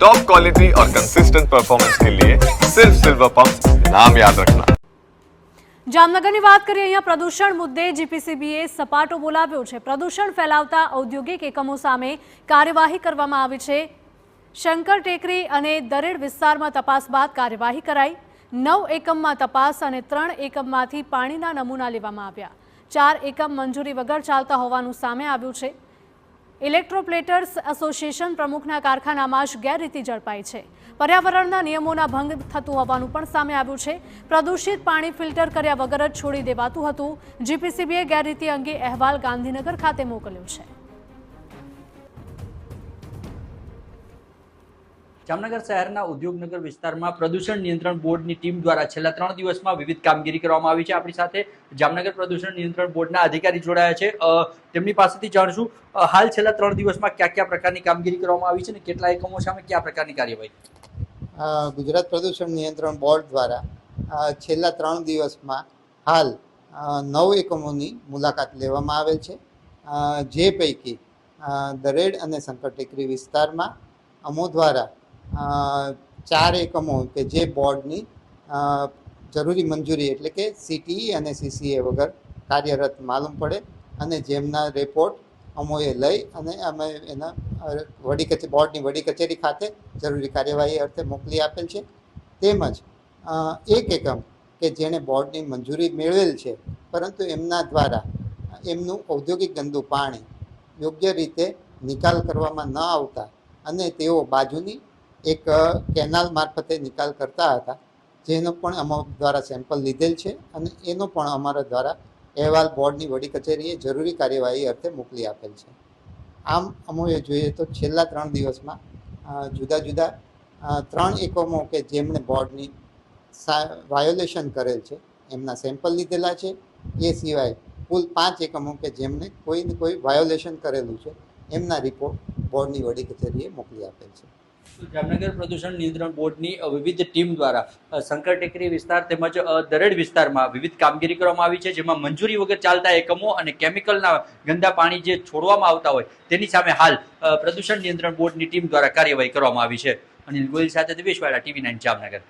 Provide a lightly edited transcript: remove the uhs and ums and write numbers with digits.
Top quality और consistent performance के लिए सिर्फ सिल्वर पंप नाम याद रखना। જામનગરની વાત કરીએ અહીંયા પ્રદૂષણ મુદ્દે જીપીસીબીએ સપાટો બોલાવ્યો છે। પ્રદૂષણ ફેલાવતા ઔદ્યોગિક એકમો સામે કાર્યવાહી કરવામાં આવી છે। શંકર ટેકરી અને દરેડ વિસ્તારમાં તપાસ બાદ કાર્યવાહી કરાઈ। 9 એકમમાં તપાસ અને 3 એકમમાંથી પાણીના નમૂના લેવામાં આવ્યા। 4 એકમ મંજૂરી વગર ચાલતા હોવાનું સામે આવ્યું છે। ઇલેક્ટ્રોપ્લેટર્સ એસોસિએશન પ્રમુખના કારખાનામાં જ ગેરરીતિ ઝડપાઈ છે। પર્યાવરણના નિયમોના ભંગ થતું હોવાનું પણ સામે આવ્યું છે। પ્રદૂષિત પાણી ફિલ્ટર કર્યા વગર જ છોડી દેવાતું હતું। જીપીસીબીએ ગેરરીતિ અંગે અહેવાલ ગાંધીનગર ખાતે મોકલ્યો છે। જામનગર શહેરના ઉદ્યોગનગર વિસ્તારમાં પ્રદૂષણ નિયંત્રણ બોર્ડની ટીમ દ્વારા છેલ્લા 3 દિવસમાં વિવિધ કામગીરી કરવામાં આવી છે। આપણી સાથે જામનગર પ્રદૂષણ નિયંત્રણ બોર્ડના અધિકારી જોડાયા છે। તેમની પાસેથી જાણશું હાલ છેલ્લા 3 દિવસમાં કયા પ્રકારની કામગીરી કરવામાં આવી છે અને કેટલા એકમો સામે કયા પ્રકારની કાર્યવાહી। ગુજરાત પ્રદૂષણ નિયંત્રણ બોર્ડ દ્વારા છેલ્લા 3 દિવસમાં હાલ 9 એકમોની મુલાકાત લેવામાં આવેલ છે। જે પૈકી દરેડ અને શંકર ટેકરી વિસ્તારમાં અમો દ્વારા 4 એકમો કે જે બોર્ડની જરૂરી મંજૂરી એટલે કે સીટીઈ અને સીસીએ વગર કાર્યરત માલુમ પડે અને જેમના રિપોર્ટ અમોએ લઈ અને અમે એના બોર્ડની વડી કચેરી ખાતે જરૂરી કાર્યવાહી અર્થે મોકલી આપેલ છે। તેમજ એક એકમ કે જેણે બોર્ડની મંજૂરી મેળવેલ છે પરંતુ એમના દ્વારા એમનું ઔદ્યોગિક ગંદુ પાણી યોગ્ય રીતે નિકાલ કરવામાં ન આવતા અને તેઓ બાજુની એક કેનાલ મારફતે નિકાલ કરતા હતા, જેનો પણ અમારા દ્વારા સેમ્પલ લીધેલ છે અને એનો પણ અમારા દ્વારા અહેવાલ બોર્ડની વડી કચેરીએ જરૂરી કાર્યવાહી અર્થે મોકલી આપેલ છે। આમ અમોએ જોઈએ તો છેલ્લા 3 દિવસમાં જુદા જુદા 3 એકમો કે જેમણે બોર્ડની વાયોલેશન કરેલ છે એમના સેમ્પલ લીધેલા છે। એ સિવાય કુલ 5 એકમો કે જેમણે કોઈને કોઈ વાયોલેશન કરેલું છે એમના રિપોર્ટ બોર્ડની વડી કચેરીએ મોકલી આપેલ છે। જામનગર પ્રદૂષણ નિયંત્રણ બોર્ડની વિવિધ ટીમ દ્વારા શંકર ટેકરી વિસ્તાર તેમજ દરેડ વિસ્તારમાં વિવિધ કામગીરી કરવામાં આવી છે, જેમાં મંજૂરી વગર ચાલતા એકમો અને કેમિકલના ગંદા પાણી જે છોડવામાં આવતા હોય તેની સામે હાલ પ્રદૂષણ નિયંત્રણ બોર્ડની ટીમ દ્વારા કાર્યવાહી કરવામાં આવી છે। અનિલ ગોયલ સાથે દિવેશ વાળા, TV9 જામનગર।